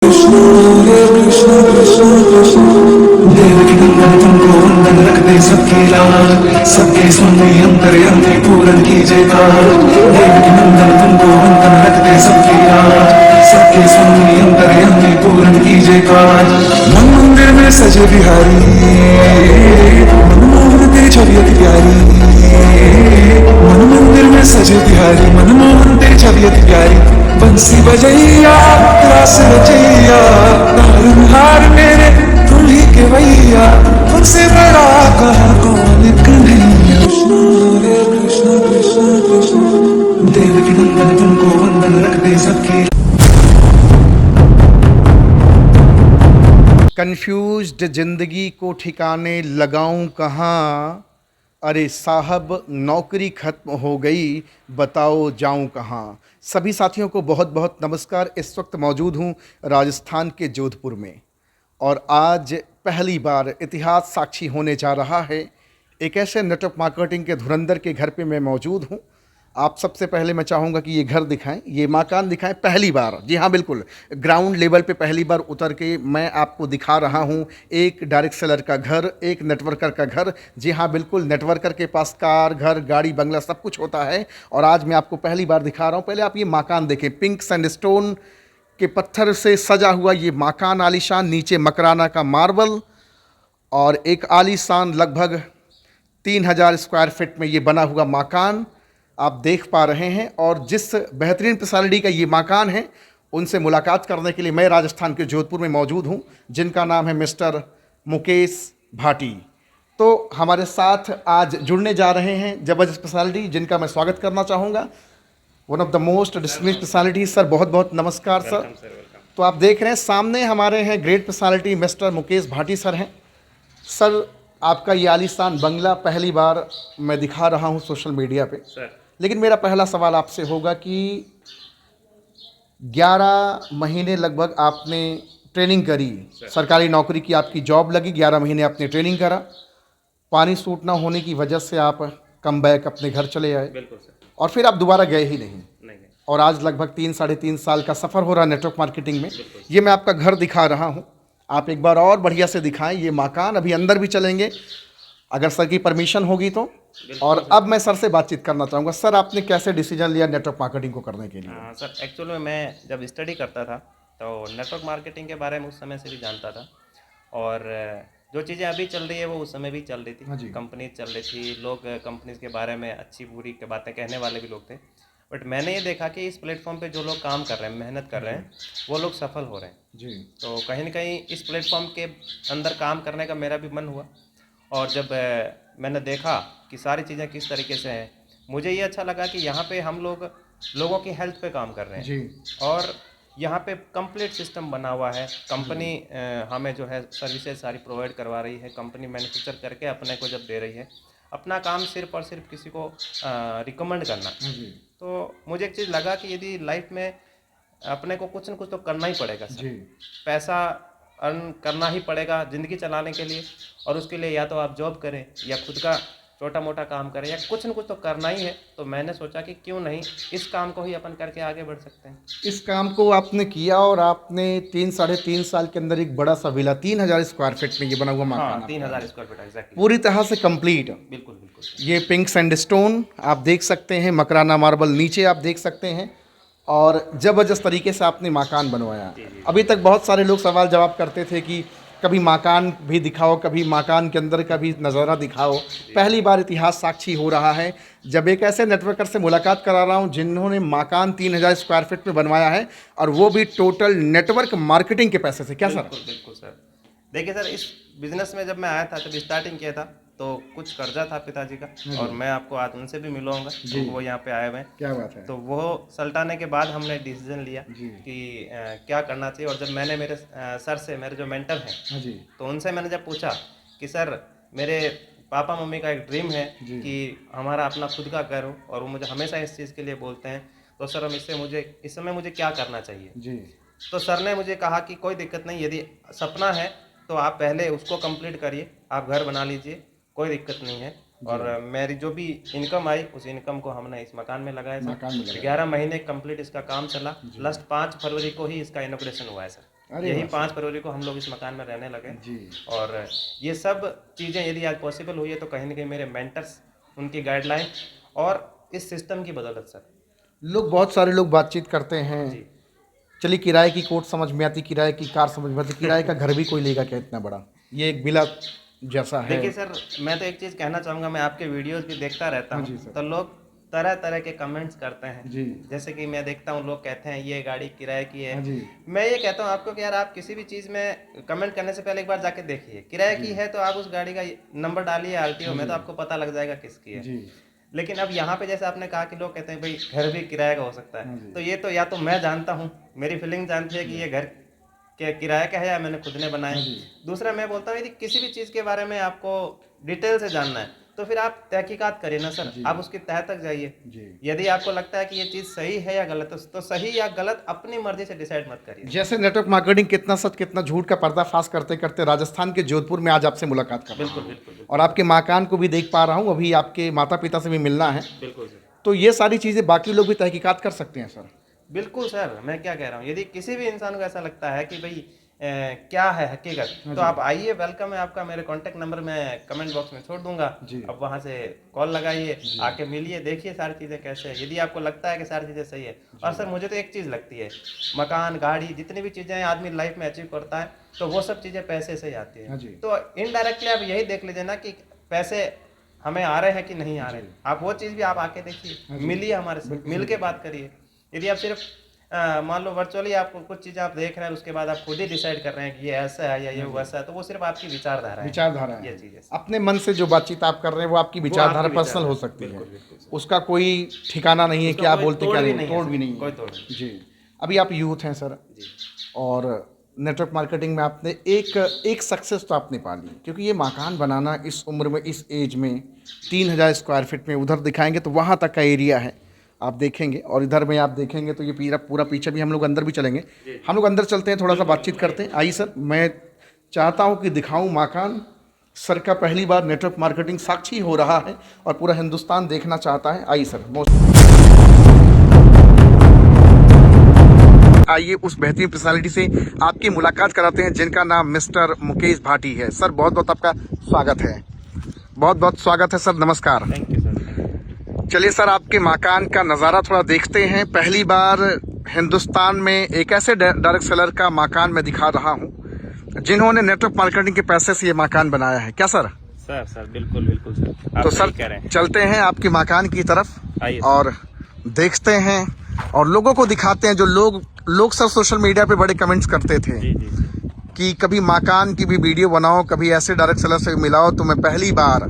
कृष्ण हरे कृष्ण कृष्ण कृष्ण देवकी नंदन तुमको वंदन रख दे सबके लाल सबके स्वामी अंतर्यामी पूरन कीजिए काल देवकी नंदन तुमको वंदन रख दे सबके लाल सबके स्वामी अंतर्यामी पूरन कीजिए काल मन मंदिर में सजे बिहारी मनमोहन तेरी छवि अति प्यारी मन मंदिर में सजे बिहारी मनमोहन तेरी छवि अति प्यारी बंसी बजैया रास रचैया तारनहार मेरे तुम ही के भैया तुमसे बड़ा कहा कौन कन्हैया कृष्ण हरे कृष्ण कृष्ण कृष्ण देवकी नंदन तुमको वंदन रख दे सबके कंफ्यूज्ड जिंदगी को ठिकाने लगाऊं कहाँ। अरे साहब नौकरी खत्म हो गई, बताओ जाऊं कहाँ। सभी साथियों को बहुत बहुत नमस्कार। इस वक्त मौजूद हूं राजस्थान के जोधपुर में और आज पहली बार इतिहास साक्षी होने जा रहा है। एक ऐसे नेटवर्क मार्केटिंग के धुरंधर के घर पे मैं मौजूद हूं। आप सबसे पहले मैं चाहूँगा कि ये घर दिखाएं, ये मकान दिखाएं पहली बार। जी हाँ बिल्कुल, ग्राउंड लेवल पे पहली बार उतर के मैं आपको दिखा रहा हूँ एक डायरेक्ट सेलर का घर, एक नेटवर्कर का घर। जी हाँ बिल्कुल, नेटवर्कर के पास कार, घर, गाड़ी, बंगला सब कुछ होता है और आज मैं आपको पहली बार दिखा रहा हूँ। पहले आप ये मकान देखें, पिंक सैंडस्टोन के पत्थर से सजा हुआ ये मकान आलीशान, नीचे मकराना का मार्बल और एक आलीशान लगभग 3000 स्क्वायर फीट में ये बना हुआ मकान आप देख पा रहे हैं। और जिस बेहतरीन पर्सनालिटी का ये मकान है उनसे मुलाकात करने के लिए मैं राजस्थान के जोधपुर में मौजूद हूँ, जिनका नाम है मिस्टर मुकेश भाटी। तो हमारे साथ आज जुड़ने जा रहे हैं जबरदस्त पर्सनालिटी, जिनका मैं स्वागत करना चाहूँगा। One of the most distinguished personality. Sir बहुत बहुत नमस्कार सर। तो आप देख रहे हैं सामने हमारे हैं great personality mister Mukesh Bhati sir हैं। सर आपका ये आलीशान बंगला पहली बार मैं दिखा रहा हूँ सोशल मीडिया पे सर। लेकिन मेरा पहला सवाल आपसे होगा कि 11 महीने लगभग आपने ट्रेनिंग करी, सरकारी नौकरी की आपकी जॉब लगी, 11 महीने आपने ट्रेनिंग करा, पानी सूट ना होने की वजह से आप कम बैक अपने घर चले आए। बिल्कुल सर। और फिर आप दोबारा गए ही नहीं। और आज लगभग 3 साढ़े 3 साल का सफ़र हो रहा है नेटवर्क मार्केटिंग में। ये मैं आपका घर दिखा रहा हूँ, आप एक बार और बढ़िया से दिखाएं ये मकान। अभी अंदर भी चलेंगे अगर सर की परमिशन होगी तो। और अब मैं सर से बातचीत करना चाहूँगा। सर आपने कैसे डिसीजन लिया नेटवर्क मार्केटिंग को करने के लिए? हाँ सर, एक्चुअल में मैं जब स्टडी करता था तो नेटवर्क मार्केटिंग के बारे में उस समय से भी जानता था। और जो चीज़ें अभी चल रही है वो उस समय भी चल रही हाँ जी। थी। कंपनी चल रही थी, लोग कंपनीज के बारे में अच्छी बुरी के बातें कहने वाले भी लोग थे। बट मैंने ये देखा कि इस प्लेटफॉर्म पे जो लोग काम कर रहे हैं, मेहनत कर रहे हैं, वो लोग सफल हो रहे हैं जी। तो कहीं ना कहीं इस प्लेटफॉर्म के अंदर काम करने का मेरा भी मन हुआ। और जब मैंने देखा कि सारी चीज़ें किस तरीके से हैं, मुझे ये अच्छा लगा कि यहाँ पे हम लोग लोगों की हेल्थ पे काम कर रहे हैं जी। और यहाँ पे कंप्लीट सिस्टम बना हुआ है। कंपनी हमें जो है सर्विसेज सारी प्रोवाइड करवा रही है, कंपनी मैन्युफैक्चर करके अपने को जब दे रही है। अपना काम सिर्फ और सिर्फ किसी को रिकमेंड करना। जी। तो मुझे एक चीज़ लगा कि यदि लाइफ में अपने को कुछ न कुछ तो करना ही पड़ेगा सर। जी। पैसा अर्न करना ही पड़ेगा ज़िंदगी चलाने के लिए, और उसके लिए या तो आप जॉब करें या खुद का छोटा मोटा काम करें या कुछ न कुछ तो करना ही है। तो मैंने सोचा कि क्यों नहीं इस काम को ही अपन करके आगे बढ़ सकते हैं। इस काम को आपने किया और आपने 3 साढ़े 3 साल के अंदर एक बड़ा सा विला 3000 स्क्वायर फीट में ये बना हुआ मकान हाँ, आपका 3000 स्क्वायर फीट एग्जैक्टली। पूरी तरह से कंप्लीट। बिल्कुल बिल्कुल। ये पिंक सैंडस्टोन आप देख सकते हैं, मकराना मार्बल नीचे आप देख सकते हैं और ज़बरदस्त तरीके से आपने मकान बनवाया। अभी तक बहुत सारे लोग सवाल जवाब करते थे कि कभी मकान भी दिखाओ, कभी मकान के अंदर का भी नज़ारा दिखाओ। पहली बार इतिहास साक्षी हो रहा है जब एक ऐसे नेटवर्कर से मुलाकात करा रहा हूँ जिन्होंने मकान 3000 स्क्वायर फीट में बनवाया है, और वो भी टोटल नेटवर्क मार्केटिंग के पैसे से। क्या सर? बिल्कुल बिल्कुल सर। देखिए सर, इस बिजनेस में जब मैं आया था, जब स्टार्टिंग किया था तो कुछ कर्जा था पिताजी का, और मैं आपको आज उनसे भी मिलवाऊंगा, तो वो यहाँ पे आए हुए हैं। क्या बात है। तो वो सल्टाने के बाद हमने डिसीजन लिया कि क्या करना चाहिए। और जब मैंने मेरे सर से, मेरे जो मेंटर हैं, हाँ जी। तो उनसे मैंने जब पूछा कि सर मेरे पापा मम्मी का एक ड्रीम है कि हमारा अपना खुद का घर हो, और वो मुझे हमेशा इस चीज़ के लिए बोलते हैं, तो सर हम इस समय मुझे क्या करना चाहिए। जी। तो सर ने मुझे कहा कि कोई दिक्कत नहीं, यदि सपना है तो आप पहले उसको कंप्लीट करिए, आप घर बना लीजिए, कोई दिक्कत नहीं है। और मेरी जो भी इनकम आई उस इनकम को हमने इस मकान में लगाया सर। 11 महीने कंप्लीट इसका काम चला। लास्ट 5 फरवरी को ही इसका इनॉग्रेशन हुआ है सर। यही 5 फरवरी को हम लोग इस मकान में रहने लगे जी। और ये सब चीज़ें यदि आज पॉसिबल हुई है तो कहीं ना कहीं मेरे मेंटर्स, उनकी गाइडलाइन और इस सिस्टम की बदौलत सर। लोग, बहुत सारे लोग बातचीत करते हैं, जी। चलिए किराए की कोर्ट समझ में आती, किराए की कार समझ में आती, किराए का घर भी कोई लेगा क्या इतना बड़ा? ये एक बिला जैसा है। देखिए सर, मैं तो एक चीज़ कहना चाहूँगा, मैं आपके वीडियोस भी देखता रहता हाँ हूँ, जी सर। तो लोग तरह तरह के कमेंट्स करते हैं। जी। जैसे कि मैं देखता हूँ लोग कहते हैं ये गाड़ी किराए की है। हाँ जी। मैं ये कहता हूँ आपको कि यार आप किसी भी चीज़ में कमेंट करने से पहले एक बार जाके देखिए, किराए की है तो आप उस गाड़ी का नंबर डालिए आरटीओ में, तो आपको पता लग जाएगा किसकी है। जी। लेकिन अब यहाँ पे जैसे आपने कहा कि लोग कहते हैं भाई घर भी किराए का हो सकता हाँ है, जी। तो ये तो या तो मैं जानता हूँ, मेरी फीलिंग जानती है कि ये घर के किराए का है या मैंने खुद ने बनाया। हाँ जी। दूसरा मैं बोलता हूँ यदि किसी भी चीज़ के बारे में आपको डिटेल से जानना है तो फिर आप तहकीकात करिए ना सर, जी। आप उसकी तह तक जाइए। जी। यदि आपको लगता है कि ये चीज़ सही है या गलत है तो सही या गलत अपनी मर्जी से डिसाइड मत करिए। जैसे नेटवर्क मार्केटिंग कितना सच कितना झूठ का पर्दाफाश करते करते राजस्थान के जोधपुर में आज आपसे मुलाकात कर रहा बिल्कुल हूँ। बिल्कुल बिल्कुल और आपके मकान को भी देख पा रहा हूँ, अभी आपके माता पिता से भी मिलना है, बिल्कुल सर। तो ये सारी चीज़ें बाकी लोग भी तहकीकात कर सकते हैं सर। बिल्कुल सर, मैं क्या कह रहा हूँ, यदि किसी भी इंसान को ऐसा लगता है कि भाई क्या है हकीकत, तो आप आइए, वेलकम है आपका। मेरे कांटेक्ट नंबर मैं कमेंट बॉक्स में छोड़ दूंगा, जी। अब वहाँ से कॉल लगाइए, आके मिलिए, देखिए सारी चीज़ें कैसे है, यदि आपको लगता है कि सारी चीज़ें सही है। और सर मुझे तो एक चीज़ लगती है, मकान गाड़ी जितनी भी चीज़ें आदमी लाइफ में अचीव करता है तो वो सब चीज़ें पैसे से ही आती हाँ है। जी। तो इनडायरेक्टली आप यही देख लीजिए ना कि पैसे हमें आ रहे हैं कि नहीं आ रहे हैं, आप वो चीज़ भी आप आके देखिए, मिलिए हमारे से, मिल के बात करिए। यदि आप सिर्फ मान लो वर्चुअली आपको कुछ चीज़ें आप देख रहे हैं, उसके बाद आप खुद ही डिसाइड कर रहे हैं कि ये ऐसा है या ये वैसा है, तो वो सिर्फ आपकी विचारधारा है। विचारधारा ये है, चीज़ है। अपने मन से जो बातचीत आप कर रहे हैं वो आपकी विचारधारा आपकी पर्सनल हो विचारधारा, सकती है, बिल्कुल, बिल्कुल सर। उसका कोई ठिकाना नहीं है कि उसका आप कोई बोलते तोड़ क्या भी नहीं, नहीं है तोड़ सर, भी नहीं है। कोई तोड़ नहीं। जी। अभी आप यूथ हैं सर, जी। और नेटवर्क मार्केटिंग में आपने एक सक्सेस तो आपने पा ली, क्योंकि ये मकान बनाना इस उम्र में, इस एज में 3000 स्क्वायर फीट में, उधर दिखाएंगे तो वहाँ तक का एरिया है, आप देखेंगे, और इधर में आप देखेंगे तो ये पूरा पीछे भी, हम लोग अंदर भी चलेंगे, हम लोग अंदर चलते हैं, थोड़ा सा बातचीत करते हैं। आइए सर, मैं चाहता हूँ कि दिखाऊँ मकान। सर का पहली बार नेटवर्क मार्केटिंग साक्षी हो रहा है और पूरा हिंदुस्तान देखना चाहता है। आइए सर, आइए उस बेहतरीन पर्सनालिटी से आपकी मुलाकात कराते हैं जिनका नाम मिस्टर मुकेश भाटी है। सर बहुत बहुत आपका स्वागत है, बहुत बहुत स्वागत है सर, नमस्कार। Thank you sir. चलिए सर, आपके मकान का नज़ारा थोड़ा देखते हैं। पहली बार हिंदुस्तान में एक ऐसे डायरेक्ट सेलर का मकान मैं दिखा रहा हूं जिन्होंने नेटवर्क मार्केटिंग के पैसे से ये मकान बनाया है, क्या सर? सर बिल्कुल बिल्कुल सर, आप तो सही सर कह रहे हैं। चलते हैं आपके मकान की तरफ आइए और देखते हैं और लोगों को दिखाते हैं। जो लोग सर सोशल मीडिया पे बड़े कमेंट्स करते थे जी जी जी। कि कभी मकान की भी वीडियो बनाओ, कभी ऐसे डायरेक्ट सेलर से मिलाओ, तो मैं पहली बार,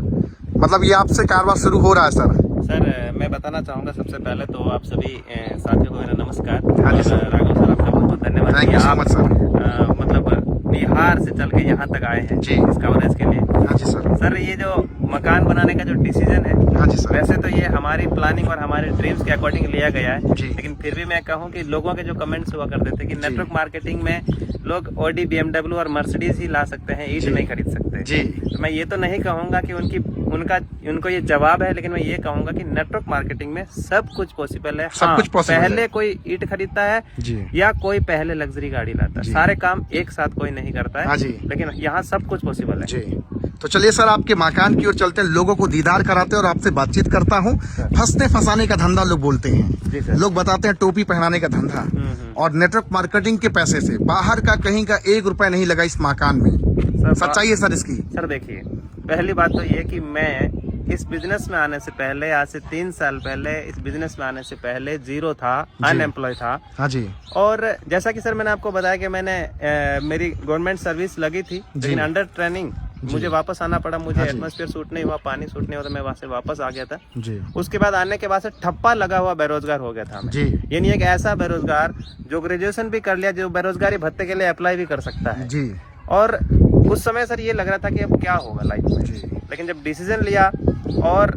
मतलब ये आपसे कारोबार शुरू हो रहा है सर? सर मैं बताना चाहूँगा सबसे पहले तो आप सभी साथियों को मेरा नमस्कार। हाँ जी और सर। राघव सर आपका बहुत बहुत धन्यवाद। थैंक कि यू सो आप, मच सर। मतलब बिहार से चल के यहाँ तक आए हैं जी। इस कवरेज के लिए। हाँ जी सर। सर ये जो मकान बनाने का जो डिसीजन है, हाँ जी सर। वैसे तो ये हमारी प्लानिंग और हमारे ड्रीम्स के अकॉर्डिंग लिया गया है, जी। लेकिन फिर भी मैं कहूँ कि लोगों के जो कमेंट्स हुआ करते थे कि नेटवर्क मार्केटिंग में लोग ऑडी, BMW और मर्सिडीज ही ला सकते हैं, ईट नहीं खरीद सकते। जी। तो मैं ये तो नहीं कहूँगा कि उनको ये जवाब है, लेकिन मैं ये कहूँगा कि नेटवर्क मार्केटिंग में सब कुछ पॉसिबल है। सब कुछ possible पहले है। कोई ईट खरीदता है जी। या कोई पहले लग्जरी गाड़ी लाता जी। है, सारे काम एक साथ कोई नहीं करता है। हाँ जी। लेकिन यहाँ सब कुछ पॉसिबल है। जी। तो चलिए सर, आपके मकान की ओर चलते हैं, लोगों को दीदार कराते हैं और आपसे बातचीत करता हूँ। फंसने फंसाने का धंधा लोग बोलते जी हैं, सर। लोग बताते हैं टोपी पहनाने का धंधा, और नेटवर्क मार्केटिंग के पैसे से बाहर का कहीं का 1 रुपया नहीं लगा इस मकान में। सच्चाई है सर इसकी? सर देखिए, पहली बात तो ये कि मैं इस बिजनेस में आने से पहले, आज से 3 साल पहले, इस बिजनेस में आने से पहले जीरो था, अनएम्प्लॉय था। हाँ जी। और जैसा कि सर मैंने आपको बताया कि मैंने मेरी गवर्नमेंट सर्विस लगी थी, लेकिन अंडर ट्रेनिंग मुझे वापस आना पड़ा। मुझे एटमॉस्फेयर सूट नहीं हुआ, पानी सूट नहीं हुआ, तो मैं वहाँ से वापस आ गया था। जी। उसके बाद आने के बाद से ठप्पा लगा हुआ बेरोजगार हो गया था मैं। जी। यानी एक ऐसा बेरोजगार जो ग्रेजुएशन भी कर लिया, जो बेरोजगारी भत्ते के लिए अप्लाई भी कर सकता है। जी। और उस समय सर ये लग रहा था कि अब क्या होगा लाइफ में। लेकिन जब डिसीजन लिया और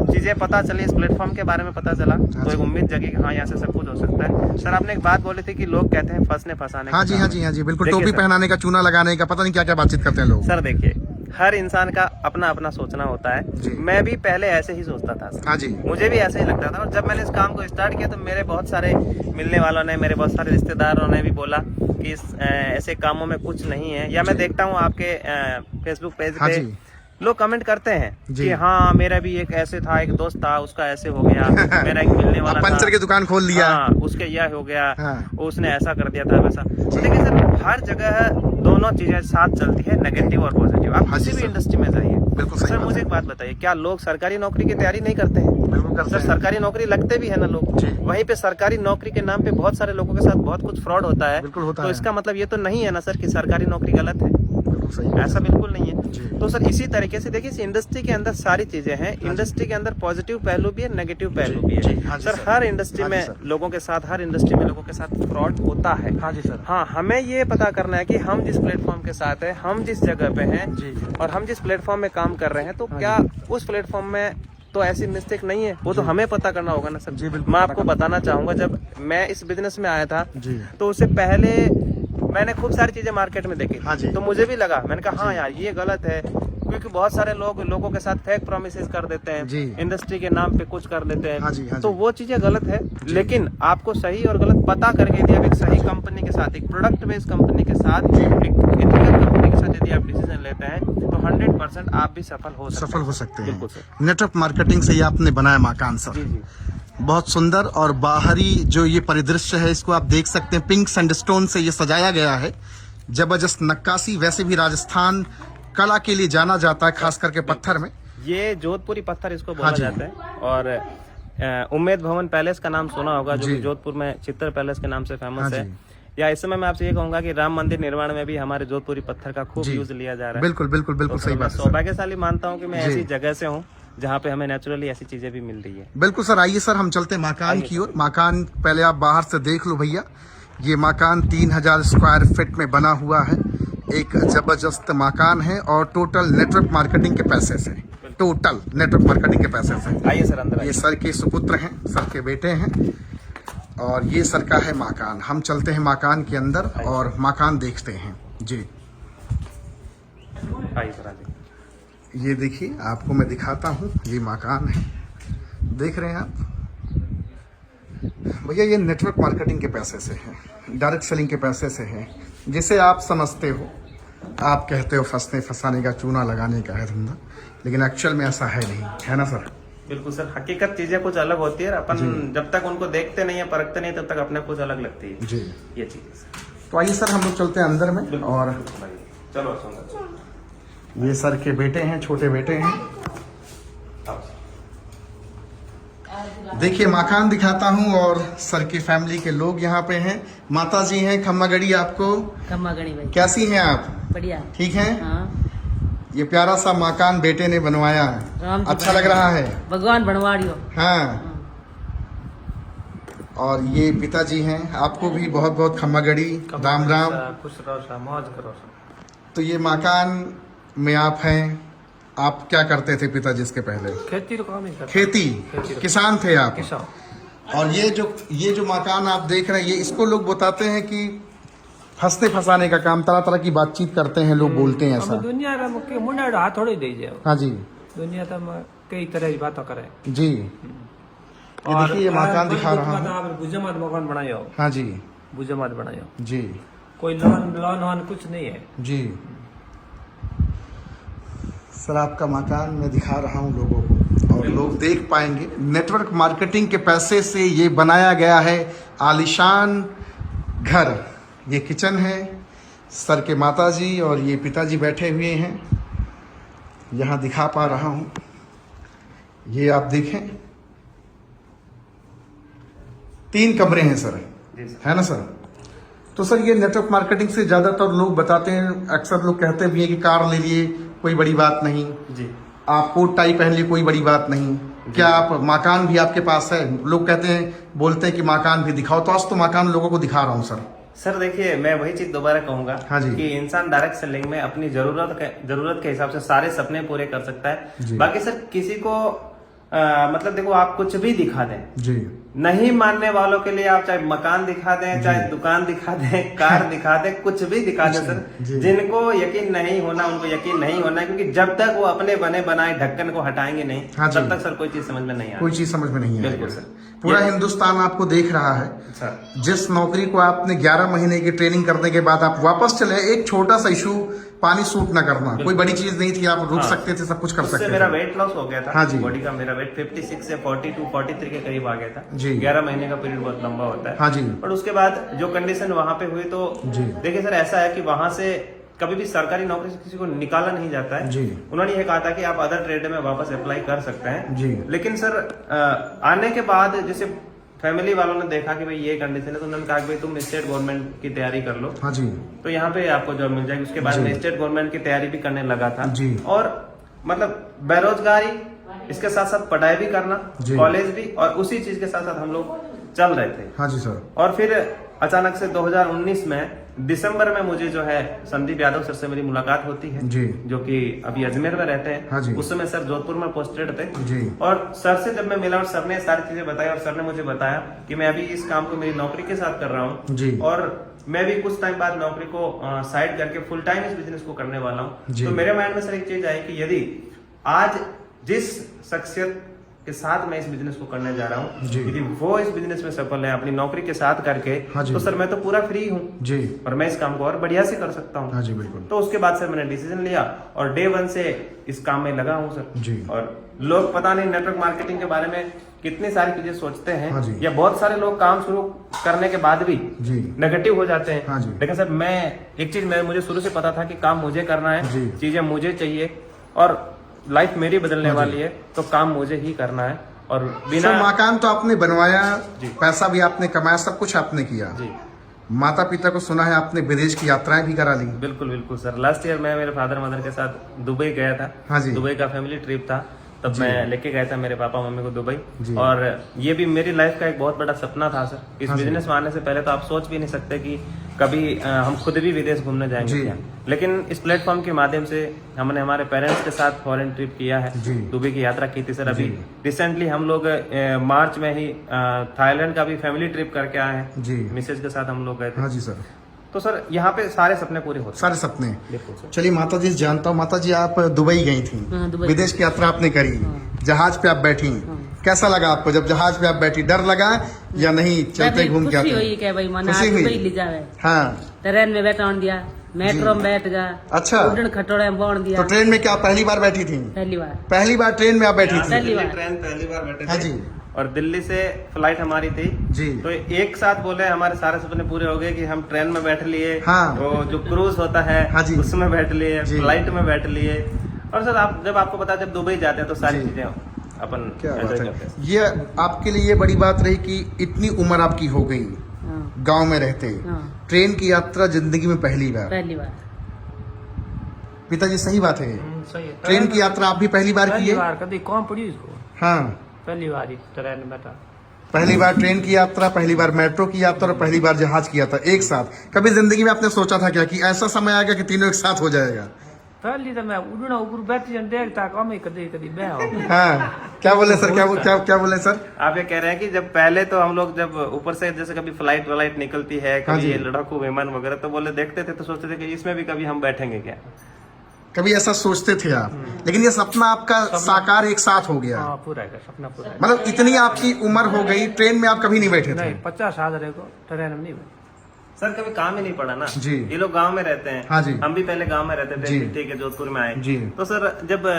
चीज़ें पता चली, इस प्लेटफॉर्म के बारे में पता चला, तो एक उम्मीद जगी कि हाँ यहाँ से सब कुछ हो सकता है। सर आपने एक बात बोली थी कि लोग कहते हैं फंसने फंसाने। हाँ जी, हाँ जी, हाँ जी, बिल्कुल। देखिए टोपी सर, पहनाने का, चूना लगाने का, पता नहीं क्या क्या बातचीत करते हैं लोग। सर देखिए, हर इंसान का अपना अपना सोचना होता जी। है। मैं भी पहले ऐसे ही सोचता था सर। हाँ जी। मुझे भी ऐसे ही लगता था, और जब मैंने इस काम को स्टार्ट किया तो मेरे बहुत सारे मिलने वालों ने, मेरे बहुत सारे रिश्तेदारों ने भी बोला कि ऐसे कामों में कुछ नहीं है। या मैं देखता हूँ आपके फेसबुक पेज हाँ पे जी। लोग कमेंट करते हैं जी। कि हाँ मेरा भी एक ऐसे था, एक दोस्त था, उसका ऐसे हो गया, मेरा एक मिलने वाला था, पंचर की दुकान खोल लिया। हाँ, उसके यह हो गया, हाँ। उसने ऐसा कर दिया था, वैसा। तो देखिए सर, हर जगह दोनों चीजें साथ चलती है, नेगेटिव और पॉजिटिव। आप हाँ जी किसी भी सर। इंडस्ट्री में जाइए। बिल्कुल सही सर बात मुझे है। एक बात बताइए, क्या लोग सरकारी नौकरी की तैयारी नहीं करते हैं? बिल्कुल करते सर हैं। सरकारी नौकरी लगते भी है ना लोग। जी। वहीं पे सरकारी नौकरी के नाम पे बहुत सारे लोगों के साथ बहुत कुछ फ्रॉड होता है। बिल्कुल होता तो है। इसका मतलब ये तो नहीं है ना सर कि सरकारी नौकरी गलत है। बिल्कुल सही है। ऐसा बिल्कुल नहीं जी। है। तो सर इसी तरीके से देखिए, इस इंडस्ट्री के अंदर सारी चीजें हैं। इंडस्ट्री के अंदर पॉजिटिव पहलू भी है, नेगेटिव पहलू भी जी, है। हाँ जी सर सर। हर इंडस्ट्री हाँ जी में सर। लोगों के साथ, हर इंडस्ट्री में लोगों के साथ फ्रॉड होता है। हाँ जी सर। हाँ, हमें ये पता करना है कि हम जिस प्लेटफॉर्म के साथ है, हम जिस जगह पे हैं, जी। और हम जिस प्लेटफॉर्म में काम कर रहे हैं, तो क्या उस प्लेटफॉर्म में तो ऐसी मिस्टेक नहीं है? वो तो हमें पता करना होगा ना सर। जी, बिल्कुल मैं पता आपको बताना चाहूंगा, जब मैं इस बिजनेस में आया था जी। तो उससे पहले मैंने खूब सारी चीजें मार्केट में देखी। हाँ जी। तो मुझे भी लगा, मैंने कहा हाँ यार ये गलत है, क्योंकि बहुत सारे लोगों के साथ फेक प्रोमिसेस कर देते जी। हैं, इंडस्ट्री के नाम पे कुछ कर देते हैं। हाँ जी, हाँ तो जी। वो चीजें गलत है। लेकिन आपको सही और गलत पता करके यदि आप एक सही कंपनी के साथ, एक प्रोडक्ट बेस्ड कंपनी के साथ, एक एथिकल कंपनी के साथ यदि आप डिसीजन लेते हैं, तो 100% आप भी सफल हो सकते हैं। बिल्कुल सर। नेटवर्क मार्केटिंग से ये आपने बनाया मकान सर। जी जी। बहुत सुंदर, और बाहरी जो ये परिदृश्य है इसको आप देख सकते हैं, पिंक सैंडस्टोन से ये सजाया गया है। जबरदस्त नक्काशी। वैसे भी राजस्थान कला के लिए जाना जाता है, खास करके पत्थर में। ये जोधपुरी पत्थर इसको बोला हाँ जी। जाता है। और उम्मेद भवन पैलेस का नाम सुना होगा, जो जी। कि जोधपुर में चित्तर पैलेस के नाम से हाँ फेमस है। जी। या इस समय मैं आपसे ये कहूंगा कि राम मंदिर निर्माण में भी हमारे जोधपुरी पत्थर का खूब जी। यूज लिया जा रहा है। बिल्कुल बिल्कुल बिल्कुल तो सही मैं बात है सर। सौभाग्यशाली मानता हूँ कि मैं जी। ऐसी जगह से हूँ जहाँ पे हमें नेचुरली ऐसी चीजें भी मिल रही है। बिल्कुल सर। आइए सर, हम चलते हैं मकान की ओर। मकान पहले आप बाहर से देख लो भैया। ये मकान 3000 स्क्वायर फीट में बना हुआ है। एक जबरदस्त मकान है, और टोटल नेटवर्क मार्केटिंग के पैसे से, टोटल नेटवर्क मार्केटिंग के पैसे से। आइए सर अंदर ये सर के सुपुत्र हैं, सर के बेटे हैं, और ये सर का है मकान। हम चलते हैं मकान के अंदर और मकान देखते हैं। जी। आइए सर आइए। ये देखिए, आपको मैं दिखाता हूँ, ये मकान है, देख रहे हैं आप भैया। ये नेटवर्क मार्केटिंग के पैसे से है, डायरेक्ट सेलिंग के पैसे से है। जिसे आप समझते हो, आप कहते हो फंसने फंसाने का, चूना लगाने का है धंधा, लेकिन एक्चुअल में ऐसा है नहीं, है ना सर? बिल्कुल सर, हकीकत चीजें कुछ अलग होती है। अपन जब तक उनको देखते नहीं है, परखते नहीं, तब तक अपने कुछ अलग लगती है। जी। ये चीज है सर। तो आइए सर, हम लोग चलते हैं अंदर में। और चलो सुंदर। ये सर के बेटे हैं, छोटे बेटे हैं। देखिए मकान दिखाता हूँ, और सर की फैमिली के लोग यहाँ पे हैं। माता जी हैं, खम्मा गड़ी आपको। खम्मा गणी भाई। कैसी हैं आप? बढ़िया। ठीक है। हाँ। ये प्यारा सा मकान बेटे ने बनवाया है, राम जी अच्छा लग रहा है। भगवान बनवाड़ियो। हाँ। और ये पिताजी हैं, आपको भी बहुत बहुत खम्मा गड़ी, राम राम। खुश रहो सर, मौज करो सर। तो ये मकान में आप हैं। आप क्या करते थे पिताजी इसके पहले? खेती काम ही करते। खेती, किसान थे आप। किसान। और ये जो मकान आप देख रहे हैं, ये इसको लोग बताते हैं कि फंसने फंसाने का काम, तरह तरह की बातचीत करते हैं लोग, बोलते हैं ऐसा। दुनिया का मुख्य मुंडा हाथ थोड़ी दे जाओ। हाँ जी। दुनिया तो कई तरह की बातें करे। जी। ये देखिए, ये मकान दिखा रहा हूँ। आप बुझमत मकान बनायो। हाँ जी। बुझमत बनायो। जी। कोई लोन वोन कुछ नहीं है। जी। सर आपका मकान मैं दिखा रहा हूँ लोगों को, और लोग देख पाएंगे। नेटवर्क मार्केटिंग के पैसे से ये बनाया गया है आलीशान घर। ये किचन है, सर के माताजी और ये पिताजी बैठे हुए हैं। यहाँ दिखा पा रहा हूँ, ये आप देखें, 3 कमरे हैं सर, है ना सर? तो सर ये नेटवर्क मार्केटिंग से ज़्यादातर लोग बताते हैं, अक्सर लोग कहते भी हैं कि कार ले लिए कोई बड़ी बात नहीं जी, आप कोट टाई पहन लिए कोई बड़ी बात नहीं, क्या आप मकान भी आपके पास है? लोग कहते हैं, बोलते हैं कि मकान भी दिखाओ। तो आज तो मकान लोगों को दिखा रहा हूँ सर। सर देखिए, मैं वही चीज दोबारा कहूंगा। हाँ जी। कि इंसान डायरेक्ट सेलिंग में अपनी जरूरत के हिसाब से सारे सपने पूरे कर सकता जी। है। बाकी सर किसी को मतलब देखो, आप कुछ भी दिखा दें, जी, नहीं मानने वालों के लिए आप चाहे मकान दिखा दें, चाहे दुकान दिखा दें, कार दिखा दें, कुछ भी दिखा दें सर, जिनको यकीन नहीं होना उनको यकीन नहीं होना है, क्योंकि जब तक वो अपने बने बनाए ढक्कन को हटाएंगे नहीं, तब तक सर कोई चीज समझ में नहीं आएगी। कोई चीज समझ में नहीं बिल्कुल आएगी। सर। पूरा हिंदुस्तान आपको देख रहा है सर। जिस नौकरी को आपने 11 महीने की ट्रेनिंग करने के बाद आप वापस चले, एक छोटा सा इशू पानी सूट ना करना, कोई बड़ी चीज नहीं थी, आप रुक सकते थे, सब कुछ कर सकते थे। मेरा वेट लॉस हो गया था। हाँ जी। बॉडी का मेरा वेट 56 से 42 43 के करीब आ गया था जी। 11 महीने का पीरियड बहुत लंबा होता है। हाँ जी। और उसके बाद जो कंडीशन वहां पे हुई तो जी। देखिए सर, ऐसा है कि वहां से कभी भी सरकारी नौकरी से किसी को निकाला नहीं जाता है जी। उन्होंने ये कहा था कि आप अदर ट्रेड में वापस अप्लाई कर सकते हैं जी। लेकिन सर आने के बाद जैसे फैमिली वालों ने देखा कि भाई ये कंडीशन है तो उन्होंने कहा कि भाई तुम स्टेट गवर्नमेंट की तैयारी कर लो। हाँ जी। तो यहाँ पे आपको जॉब मिल जाएगी। उसके बाद में स्टेट गवर्नमेंट की तैयारी भी करने लगा था जी। और मतलब बेरोजगारी, इसके साथ साथ पढ़ाई भी करना, जी। कॉलेज भी, और उसी चीज के साथ साथ हम लोग चल रहे थे। हाँ जी सर। और फिर अचानक से 2019 में दिसंबर में मुझे जो है संदीप यादव सर से मेरी मुलाकात होती है जी। जो कि अभी अजमेर में रहते हैं। हाँ जी। उस समय सर जोधपुर में पोस्टेड थे जी। और सर से जब मैं मिला और सर ने सारी चीजें बताई और सर ने मुझे बताया कि मैं अभी इस काम को मेरी नौकरी के साथ कर रहा हूँ जी। और मैं भी कुछ टाइम बाद नौकरी को साइड करके फुल टाइम इस बिजनेस को करने वाला हूँ। जी। तो मेरे माइंड में सर एक चीज आई कि यदि आज जिस शख्सियत के साथ मैं इस बिजनेस को करने जा रहा हूँ जी। यदि वो इस बिजनेस में सफल है अपनी नौकरी के साथ करके, हाँ जी। तो सर मैं तो पूरा फ्री हूँ जी। और मैं इस काम को और बढ़िया से कर सकता हूँ। हाँ जी बिल्कुल। तो उसके बाद सर मैंने डिसीजन लिया और डे 1 से इस काम में लगा हूँ सर। जी। और लोग पता नहीं नेटवर्क मार्केटिंग के बारे में कितनी सारी चीजें सोचते हैं। हाँ जी। या बहुत सारे लोग काम शुरू करने के बाद भी जी। नेगेटिव हो जाते हैं। हाँ जी। लेकिन सर मैं एक चीज मुझे शुरू से पता था कि काम मुझे करना है, जी। चीजें मुझे चाहिए और लाइफ मेरी बदलने वाली है, तो काम मुझे ही करना है। और बिना सर मकान तो आपने बनवाया, पैसा भी आपने कमाया, सब कुछ आपने किया। जी माता पिता को सुना है आपने विदेश की यात्राएं भी करा ली। बिल्कुल बिल्कुल सर। लास्ट ईयर मैं मेरे फादर मदर के साथ दुबई गया था। हाँ जी। दुबई का फैमिली ट्रिप था, तब मैं लेके गया था मेरे पापा मम्मी को दुबई। जी। और ये भी मेरी लाइफ का एक बहुत बड़ा सपना था सर। इस हाँ जी। बिजनेस में आने से पहले तो आप सोच भी नहीं सकते कि कभी हम खुद भी विदेश घूमने जाएंगे जी। क्या। लेकिन इस प्लेटफॉर्म के माध्यम से हमने हमारे पेरेंट्स के साथ फॉरेन ट्रिप किया है, जी। दुबई की यात्रा की थी सर। अभी रिसेंटली हम लोग मार्च में ही थाईलैंड का भी फैमिली ट्रिप करके आए हैं। जी। मिसेज के साथ हम लोग गए थे। हाँ जी सर। तो सर यहाँ पे सारे सपने पूरे होते सारे सपने। बिल्कुल सर। चलिए माता जी जानता हूँ, माता जी आप दुबई गई थी, हाँ, दुबई। विदेश की यात्रा आपने करी, जहाज पे आप बैठी, कैसा लगा आपको जब जहाज पे आप बैठी? डर लगा या नहीं चलते घूम के खुशी आते? हुई क्या भाई मन खुशी आज हुई? दुबई ले जावे। हाँ। ट्रेन में बैठा दिया, मेट्रो में बैठ गया, अच्छा। उड़न खटोले में बांध दिया। तो ट्रेन में क्या पहली बार बैठी थी? पहली बार पहली बार ट्रेन में आप बैठी थी? पहली बार। ट्रेन पहली बार बैठे हाँ थे। जी। और दिल्ली से फ्लाइट हमारी थी जी। तो एक साथ बोले हमारे सारे सपने पूरे हो गए कि हम ट्रेन में बैठ लिए। हाँ। वो जो क्रूज होता है हाँ जी। उसमें बैठ लिए, जी। फ्लाइट में बैठ लिए। और सर आप जब आपको पता जब दुबई जाते हैं तो सारी जी। चीजें अपन क्या बात enjoy है, करते हैं। ये आपके लिए ये बड़ी बात रही कि इतनी उम्र आपकी हो गई हाँ, गांव में रहते, हाँ। ट्रेन की यात्रा जिंदगी में पहली बार। पहली बार। पिताजी सही बात है, सही है। ट्रेन की यात्रा आप भी पहली बार की पहली है? बार कभी कौन पड़ी इसको, हाँ, पहली बार ही ट्रेन में बैठा। पहली बार ट्रेन की यात्रा, पहली बार मेट्रो की यात्रा और पहली बार जहाज की यात्रा एक साथ। कभी जिंदगी में आपने सोचा था क्या कि ऐसा समय आएगा कि तीनों एक साथ हो जाएगा? पहली तो मैं उड़ना ऊपर बैठी देखता कम ही कभी कभी बह हो। हाँ, क्या बोले सर, क्या बोले सर? आप ये कह रहे हैं कि जब पहले तो हम लोग जब ऊपर से जैसे कभी फ्लाइट व्लाइट निकलती है, हाँ कभी जी। ये लड़ाकू विमान वगैरह, तो बोले देखते थे तो सोचते थे कि इसमें भी कभी हम बैठेंगे क्या। कभी ऐसा सोचते थे आप, लेकिन ये सपना आपका साकार एक साथ हो गया। हाँ पूरा है, सपना पूरा है। मतलब इतनी आपकी उम्र हो गई, ट्रेन में आप कभी नहीं बैठे थे? नहीं 50 साल रहे को ट्रेन में नहीं बैठा। सर कभी काम ही नहीं पड़ा ना जी। ये लोग गांव में रहते हैं। हाँ जी। हम भी पहले गांव में रहते जी। थे, ठीक है, जोधपुर में आए। जी। तो सर जब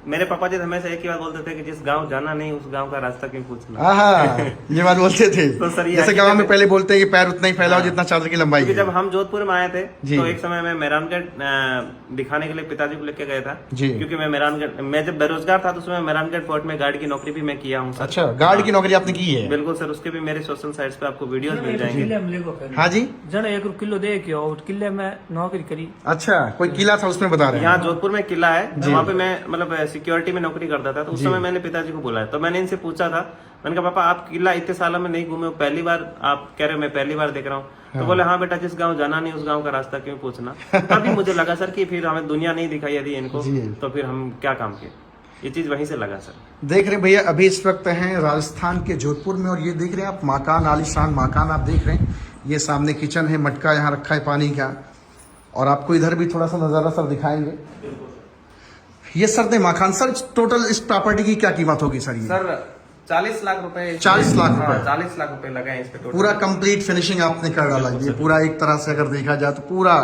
मेरे पापा जी हमेशा एक ही बात बोलते थे कि जिस गांव जाना नहीं उस गांव का रास्ता क्यों पूछना। आहा, ये बात बोलते थे। तो सर ये जैसे गांव में पहले बोलते हैं कि पैर उतना ही फैलाओ जितना चादर की लंबाई क्योंकि है। जब हम जोधपुर में आए थे जी। तो एक समय मैं मेहरानगढ़ दिखाने के लिए पिताजी को लेके गया था। जी। क्योंकि मैं मेहरानगढ़, मैं जब बेरोजगार था तो उसमें मेहरानगढ़ फोर्ट में गार्ड की नौकरी भी मैं किया हूँ सर। अच्छा, गार्ड की नौकरी आपने की है? बिल्कुल सर, उसके भी मेरे सोशल साइट्स पे आपको वीडियोस मिल जाएंगे। किले में ले गो फिर। हाँ जी। जन 1 किलो दे के और किले में नौकरी करी। अच्छा, कोई किला था उसमें बता रहे हैं? यहाँ जोधपुर में किला है, वहाँ पे मैं मतलब सिक्योरिटी में नौकरी करता था। तो उस समय मैंने पिताजी को बुलाया, तो मैंने इनसे पूछा था, मैंने कहा पापा आप किला इतने सालों में नहीं घूमे हो, पहली बार आप कह रहे हो, मैं पहली बार देख रहा हूँ। तो बोले हाँ बेटा, जिस गांव जाना नहीं उस गांव का रास्ता क्यों पूछना। तभी मुझे लगा सर कि फिर हमें दुनिया नहीं दिखाई यदि इनको, जी। तो फिर हम क्या काम किए। ये चीज़ वहीं से लगा सर। देख रहे हैं भैया, अभी इस वक्त हैं राजस्थान के जोधपुर में, और ये देख रहे हैं आप मकान, आलीशान मकान आप देख रहे हैं। ये सामने किचन है, मटका यहाँ रखा है पानी का, और आपको इधर भी थोड़ा सा नज़ारा सर दिखाएंगे। ये सर ने मकान, सर टोटल इस प्रॉपर्टी की क्या कीमत होगी सर? ये सर 40 लाख रुपए। 40 लाख रुपए? 40 लाख रुपए लगे हैं इस पे टोटल। पूरा कंप्लीट फिनिशिंग आपने कर डाला, ये पूरा एक तरह से अगर देखा जाए तो पूरा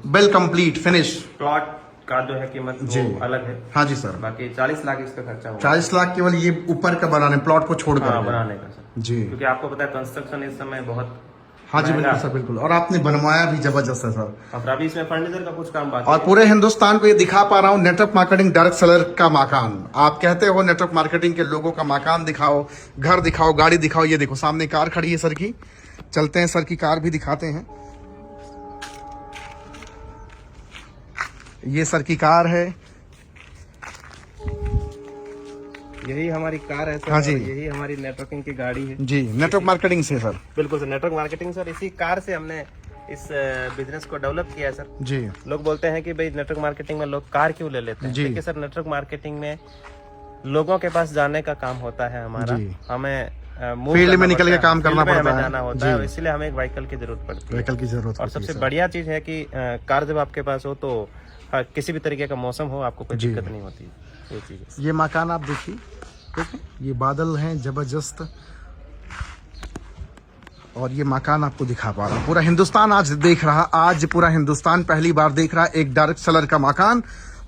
वेल कंप्लीट फिनिश। प्लॉट का जो है कीमत जी वो अलग है। हाँ जी सर। बाकी 40 लाख इस पे खर्चा हुआ। 40 लाख केवल ये ऊपर का बनाने, प्लॉट को छोड़कर? हाँ, बनाने का सर। जी, क्योंकि आपको पता है कंस्ट्रक्शन इस समय बहुत। हाँ जी महंगा। बिल्कुल सर, बिल्कुल। और आपने बनवाया भी जबरदस्त है सर। और अभी इसमें फर्नीचर का कुछ काम बाकी और है। पूरे हिंदुस्तान को ये दिखा पा रहा हूँ, नेटवर्क मार्केटिंग डायरेक्ट सेलर का मकान। आप कहते हो नेटवर्क मार्केटिंग के लोगों का मकान दिखाओ, घर दिखाओ, गाड़ी दिखाओ। ये देखो सामने कार खड़ी है सर की, चलते हैं सर की कार भी दिखाते हैं। ये सर की कार है, यही हमारी कार है सर। हाँ जी। और यही हमारी नेटवर्किंग की गाड़ी है। जी नेटवर्क मार्केटिंग से सर। बिल्कुल सर, नेटवर्क मार्केटिंग सर। इसी कार से हमने इस बिजनेस को डेवलप किया है सर। जी लोग बोलते हैं कि भाई नेटवर्क मार्केटिंग में लोग कार क्यों ले लेते हैं। जी। देखिए सर, नेटवर्क मार्केटिंग में लोगों के पास जाने का काम होता है हमारा। जी। हमें फील्ड में निकल के काम करना हमें पड़ता है। जाना होता है, जी। इसलिए हमें एक व्हीकल की जरूरत पड़ती है। व्हीकल की जरूरत और होती है सबसे सर। बढ़िया चीज है कि कार जब आपके पास हो तो किसी भी तरीके का मौसम हो, आपको कोई जी। दिक्कत नहीं होती। ये चीज है। ये मकान आप देखिए, ठीक है, ये बादल हैं जबरदस्त, और ये मकान आपको दिखा पा रहा हूं। पूरा हिंदुस्तान आज देख रहा, आज पूरा हिंदुस्तान पहली बार देख रहा एक डायरेक्ट सेलर का मकान।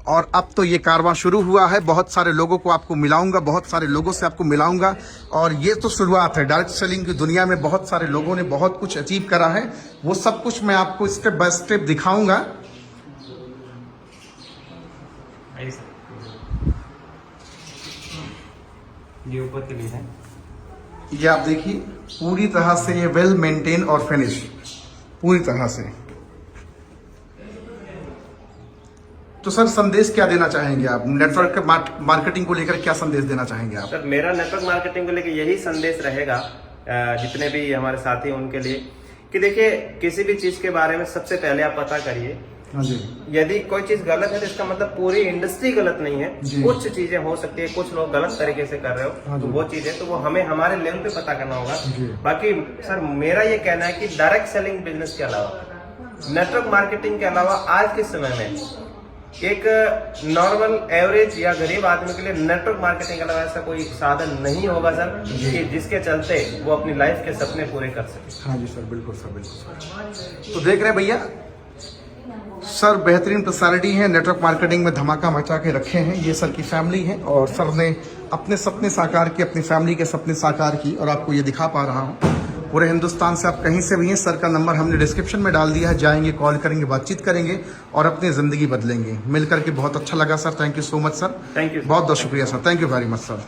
और अब तो ये कारवां शुरू हुआ है, बहुत सारे लोगों को आपको मिलाऊंगा, बहुत सारे लोगों से आपको मिलाऊंगा। और ये तो शुरुआत है, डायरेक्ट सेलिंग की दुनिया में बहुत सारे लोगों ने बहुत कुछ अचीव करा है, वो सब कुछ मैं आपको स्टेप बाय स्टेप दिखाऊंगा। ये ऊपर के लिए है। ये आप देखिए पूरी तरह से ये वेल मेंटेन और फिनिश पूरी तरह से। तो सर संदेश क्या देना चाहेंगे आप, नेटवर्क मार्केटिंग को लेकर क्या संदेश देना चाहेंगे आप? सर मेरा नेटवर्क मार्केटिंग को लेकर यही संदेश रहेगा जितने भी हमारे साथी उनके लिए, कि देखिए किसी भी चीज के बारे में सबसे पहले आप पता करिए। हाँ जी। यदि कोई चीज गलत है तो इसका मतलब पूरी इंडस्ट्री गलत नहीं है। जी। कुछ चीजें हो सकती है, कुछ लोग गलत तरीके से कर रहे हो, हाँ तो जी। वो चीज है तो वो हमें हमारे लेवल पे पता करना होगा। जी। बाकी सर मेरा ये कहना है कि डायरेक्ट सेलिंग बिजनेस के अलावा, नेटवर्क मार्केटिंग के अलावा आज के समय में एक नॉर्मल एवरेज या गरीब आदमी के लिए नेटवर्क मार्केटिंग के अलावा ऐसा कोई साधन नहीं होगा सर, कि जिसके चलते वो अपनी लाइफ के सपने पूरे कर सके। हाँ जी सर, बिल्कुल सर, बिल्कुल सर। तो देख रहे हैं भैया, सर बेहतरीन पर्सनालिटी है, नेटवर्क मार्केटिंग में धमाका मचा के रखे हैं। ये सर की फैमिली है, और सर ने अपने सपने साकार किए, अपनी फैमिली के सपने साकार की, और आपको ये दिखा पा रहा हूँ। पूरे हिंदुस्तान से आप कहीं से भी हैं, सर का नंबर हमने डिस्क्रिप्शन में डाल दिया है, जाएंगे, कॉल करेंगे, बातचीत करेंगे और अपनी ज़िंदगी बदलेंगे। मिलकर के बहुत अच्छा लगा sir, thank you so much sir. Thank you. बहुत बहुत शुक्रिया sir, thank you very much sir.